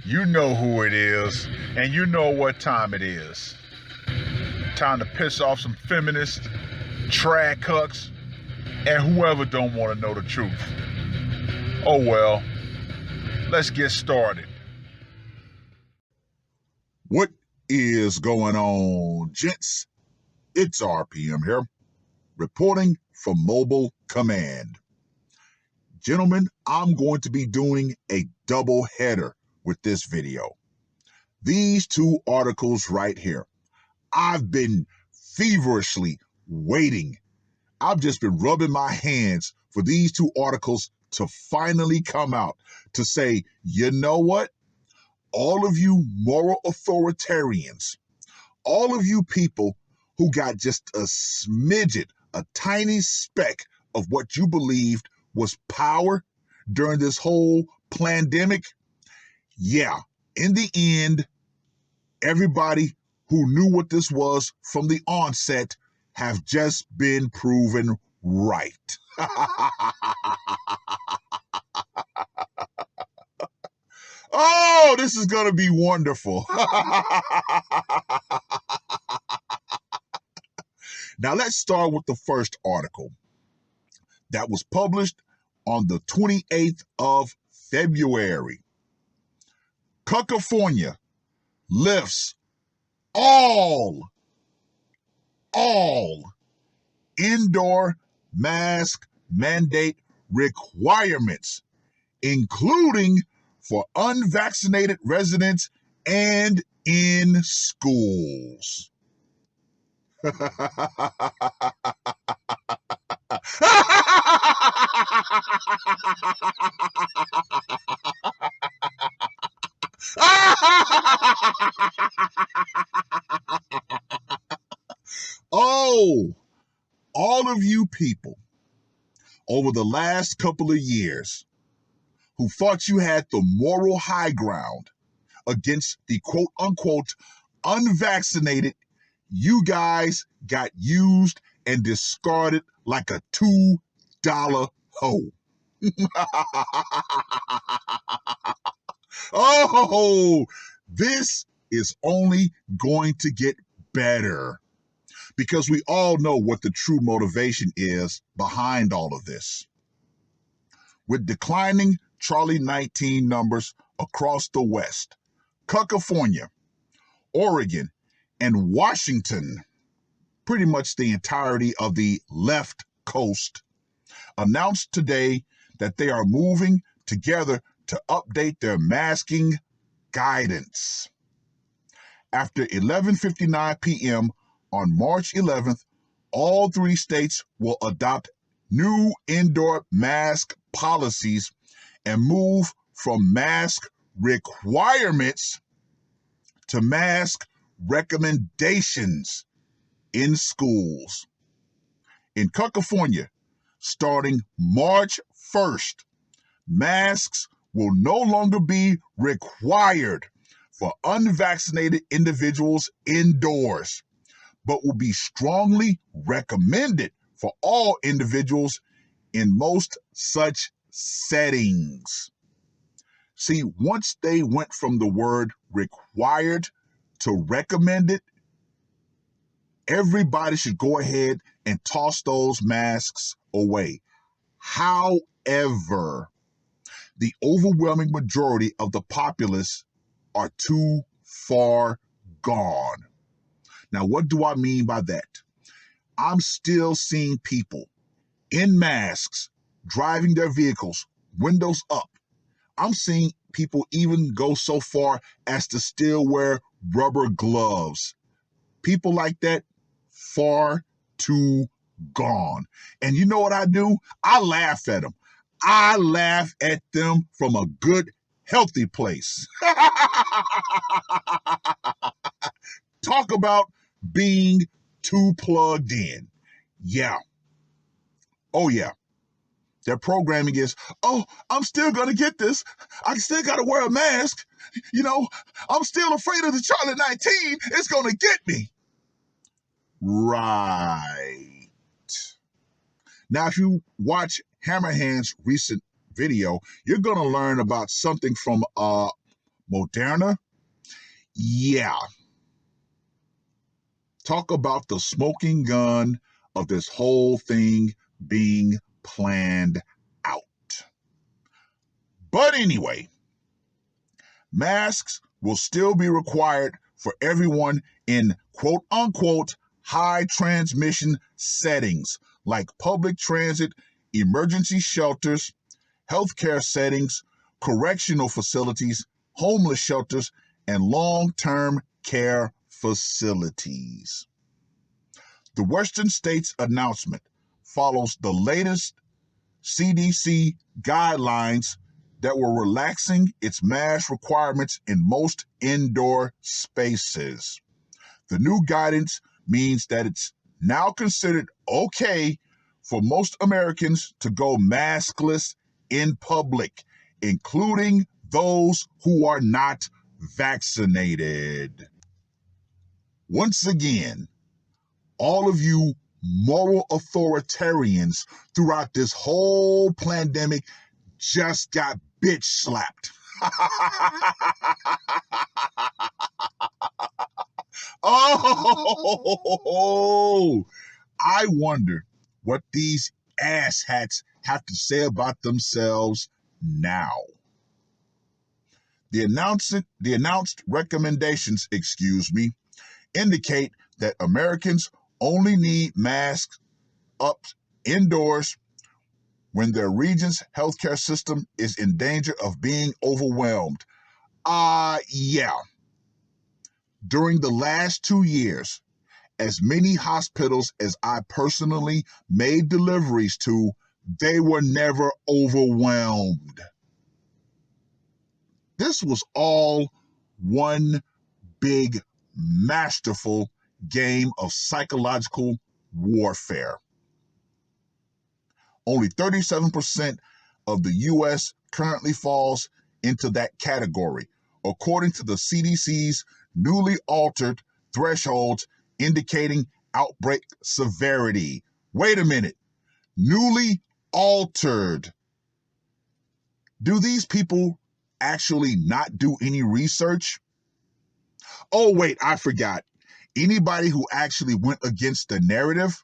You know who it is, and you know what time it is. Time to piss off some feminists, trad cucks, and whoever don't want to know the truth. Oh well, let's get started. What is going on, gents? It's R.P.M. here, reporting from Mobile Command. Gentlemen, I'm going to be doing a double header with this video. These two articles right here, I've been feverishly waiting. I've just been rubbing my hands for these two articles to finally come out to say, you know what? All of you moral authoritarians, all of you people who got just a smidget, a tiny speck of what you believed was power during this whole pandemic, yeah, in the end, everybody who knew what this was from the onset have just been proven right. Oh, this is going to be wonderful. Now, let's start with the first article that was published on the 28th of February. California lifts all indoor mask mandate requirements, including for unvaccinated residents and in schools. Oh, all of you people over the last couple of years who thought you had the moral high ground against the quote unquote unvaccinated, you guys got used and discarded like a $2 hoe. Oh, this is only going to get better because we all know what the true motivation is behind all of this. With declining Charlie 19 numbers across the West, California, Oregon, and Washington, pretty much the entirety of the left coast, announced today that they are moving together to update their masking guidance. After 11:59 p.m. on March 11th, all three states will adopt new indoor mask policies and move from mask requirements to mask recommendations in schools. In California, starting March 1st, masks will no longer be required for unvaccinated individuals indoors, but will be strongly recommended for all individuals in most such settings. See, once they went from the word required to recommended, everybody should go ahead and toss those masks away. However, the overwhelming majority of the populace are too far gone. Now, what do I mean by that? I'm still seeing people in masks driving their vehicles, windows up. I'm seeing people even go so far as to still wear rubber gloves. People like that, far too gone. And you know what I do? I laugh at them. I laugh at them from a good, healthy place. Talk about being too plugged in. Yeah. Oh, yeah. Their programming is, oh, I'm still going to get this. I still got to wear a mask. You know, I'm still afraid of the Charlie 19. It's going to get me. Right. Now, if you watch Hammerhand's recent video, you're going to learn about something from Moderna. Yeah. Talk about the smoking gun of this whole thing being planned out. But anyway, masks will still be required for everyone in quote unquote high transmission settings like public transit, emergency shelters, healthcare settings, correctional facilities, homeless shelters, and long-term care facilities. The Western states' announcement follows the latest CDC guidelines that were relaxing its mask requirements in most indoor spaces. The new guidance means that it's now considered okay for most Americans to go maskless in public, including those who are not vaccinated. Once again, all of you moral authoritarians throughout this whole pandemic just got bitch slapped. Oh, I wonder what these asshats have to say about themselves now. The announced recommendations, indicate that Americans only need masks up indoors when their region's healthcare system is in danger of being overwhelmed. Yeah. During the last 2 years, as many hospitals as I personally made deliveries to, they were never overwhelmed. This was all one big, masterful game of psychological warfare. Only 37% of the U.S. currently falls into that category, according to the CDC's newly altered thresholds indicating outbreak severity. Wait a minute. Newly altered. Do these people actually not do any research? Oh, wait, I forgot. Anybody who actually went against the narrative,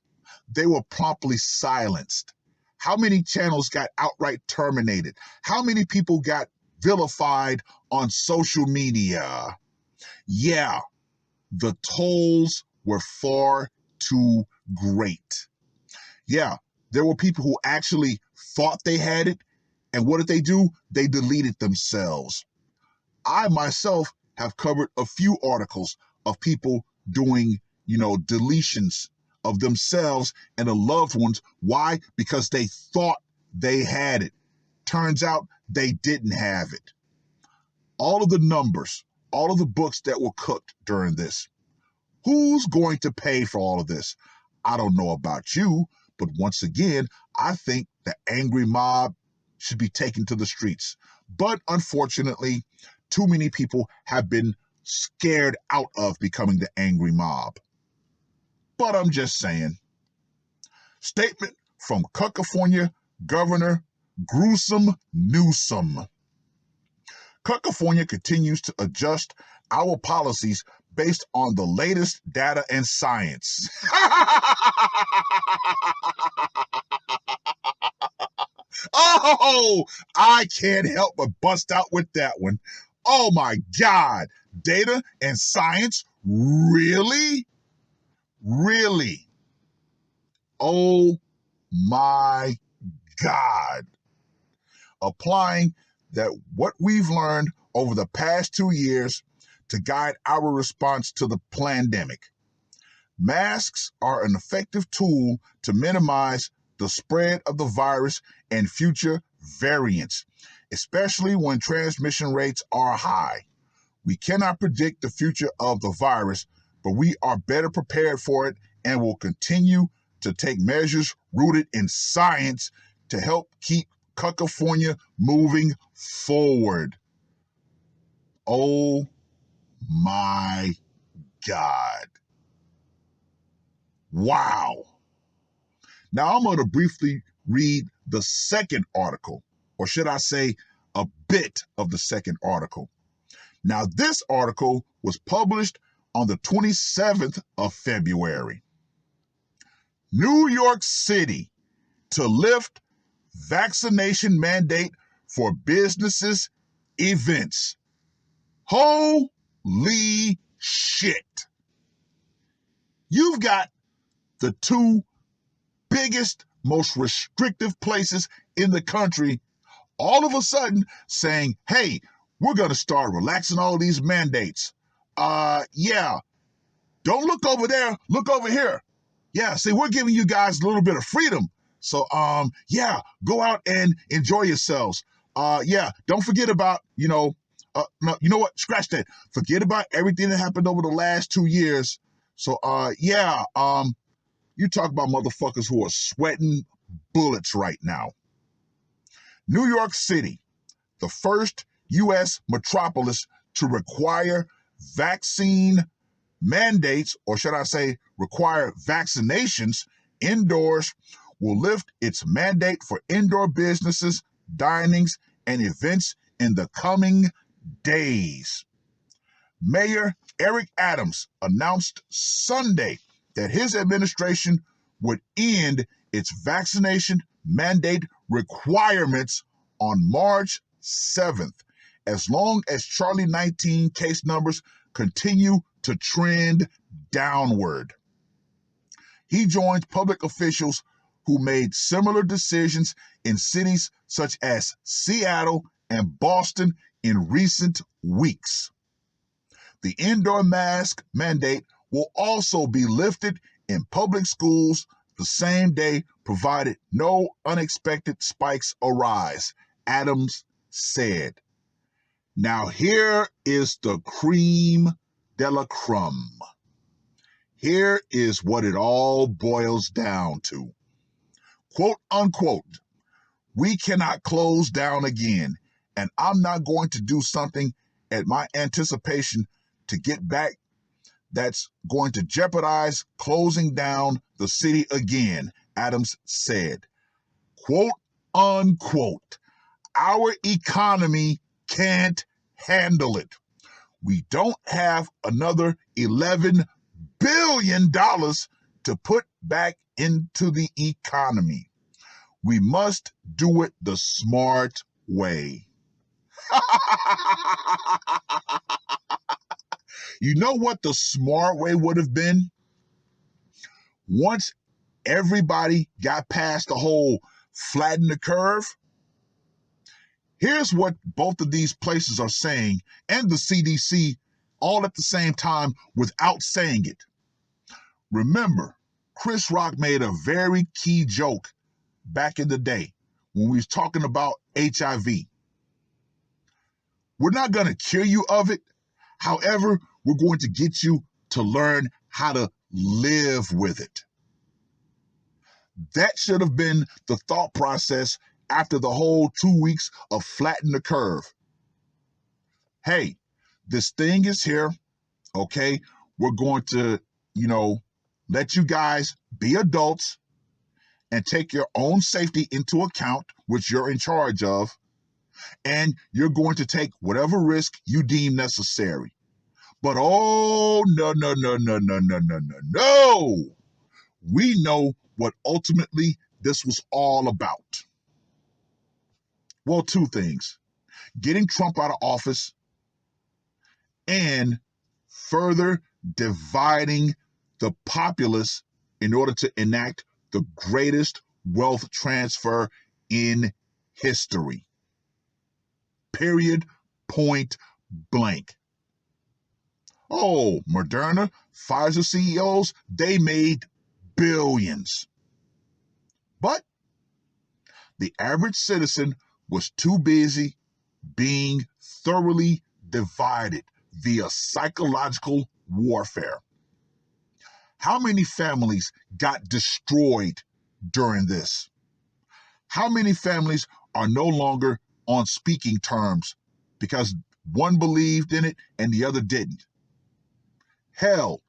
they were promptly silenced. How many channels got outright terminated? How many people got vilified on social media? Yeah, the tolls were far too great. Yeah, there were people who actually thought they had it, and what did they do? They deleted themselves. I myself have covered a few articles of people doing, deletions of themselves and the loved ones. Why? Because they thought they had it. Turns out they didn't have it. All of the numbers, all of the books that were cooked during this. Who's going to pay for all of this? I don't know about you, but once again, I think the angry mob should be taken to the streets. But unfortunately, too many people have been scared out of becoming the angry mob. But I'm just saying. Statement from California Governor Gruesome Newsom. California continues to adjust our policies based on the latest data and science. Oh, I can't help but bust out with that one. Oh my God. Data and science? Really? Really? Oh my God. Applying that what we've learned over the past 2 years to guide our response to the pandemic. Masks are an effective tool to minimize the spread of the virus and future variants, especially when transmission rates are high. We cannot predict the future of the virus, but we are better prepared for it and will continue to take measures rooted in science to help keep California moving forward. Oh my God. Wow. Now I'm going to briefly read the second article or should I say, a bit of the second article. Now, this article was published on the 27th of February. New York City to lift vaccination mandate for businesses, events. Holy shit. You've got the two biggest, most restrictive places in the country all of a sudden saying, hey, we're going to start relaxing all these mandates. Yeah, don't look over there, look over here. Yeah, see, we're giving you guys a little bit of freedom. So, yeah, go out and enjoy yourselves. Yeah, don't forget about, no, you know what? Scratch that. Forget about everything that happened over the last 2 years. So, yeah, you talk about motherfuckers who are sweating bullets right now. New York City, the first U.S. metropolis to require vaccine mandates, or should I say require vaccinations indoors, will lift its mandate for indoor businesses, dinings, and events in the coming days. Mayor Eric Adams announced Sunday that his administration would end its vaccination mandate requirements on March 7th, as long as Charlie 19 case numbers continue to trend downward. He joins public officials who made similar decisions in cities such as Seattle and Boston in recent weeks. The indoor mask mandate will also be lifted in public schools the same day, provided no unexpected spikes arise, Adams said. Now here is the cream de la crumb. Here is what it all boils down to. Quote unquote, we cannot close down again, and I'm not going to do something at my anticipation to get back that's going to jeopardize closing down the city again, Adams said. Quote unquote, our economy can't handle it. We don't have another $11 billion to put back into the economy. We must do it the smart way. You know what the smart way would have been? Once everybody got past the whole flatten the curve, here's what both of these places are saying, and the CDC, all at the same time without saying it. Remember, Chris Rock made a very key joke back in the day when we was talking about HIV. We're not going to cure you of it. However, we're going to get you to learn how to live with it. That should have been the thought process after the whole 2 weeks of flatten the curve. Hey, this thing is here, okay? We're going to, let you guys be adults and take your own safety into account, which you're in charge of, and you're going to take whatever risk you deem necessary. But oh, no, no, no, no, no, no, no, no, no. We know what ultimately this was all about. Well, two things. Getting Trump out of office and further dividing the populace in order to enact the greatest wealth transfer in history. Period. Point blank. Oh, Moderna, Pfizer CEOs, they made billions. But the average citizen was too busy being thoroughly divided via psychological warfare. How many families got destroyed during this? How many families are no longer on speaking terms because one believed in it and the other didn't? Hell,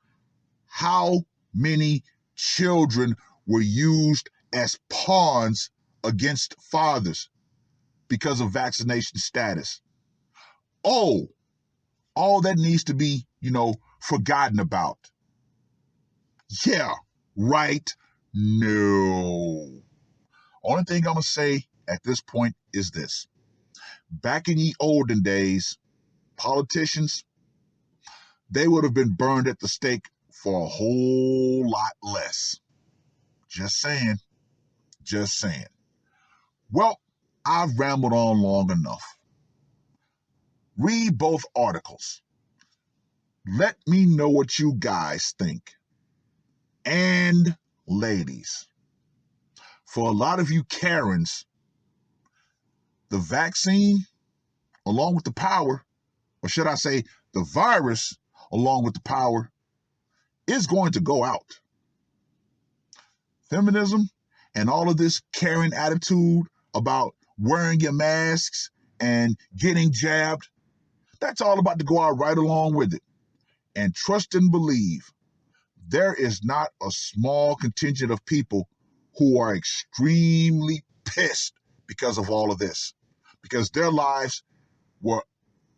how many children were used as pawns against fathers because of vaccination status. Oh, all that needs to be, forgotten about. Yeah, right. No. Only thing I'm going to say at this point is this. Back in the olden days, politicians, they would have been burned at the stake for a whole lot less. Just saying. Just saying. Well, I've rambled on long enough. Read both articles. Let me know what you guys think. And ladies, for a lot of you Karens, the vaccine, along with the power, or should I say the virus, along with the power, is going to go out. Feminism and all of this caring attitude about wearing your masks and getting jabbed, that's all about to go out right along with it. And trust and believe, there is not a small contingent of people who are extremely pissed because of all of this, because their lives were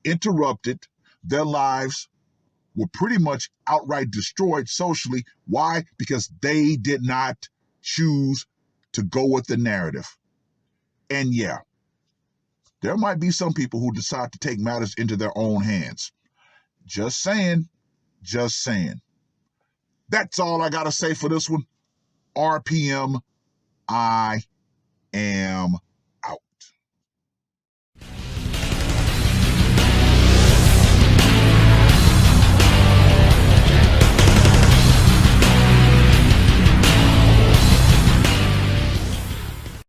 interrupted, their lives were pretty much outright destroyed socially. Why? Because they did not choose to go with the narrative. And yeah, there might be some people who decide to take matters into their own hands. Just saying, just saying. That's all I got to say for this one. R.P.M. I am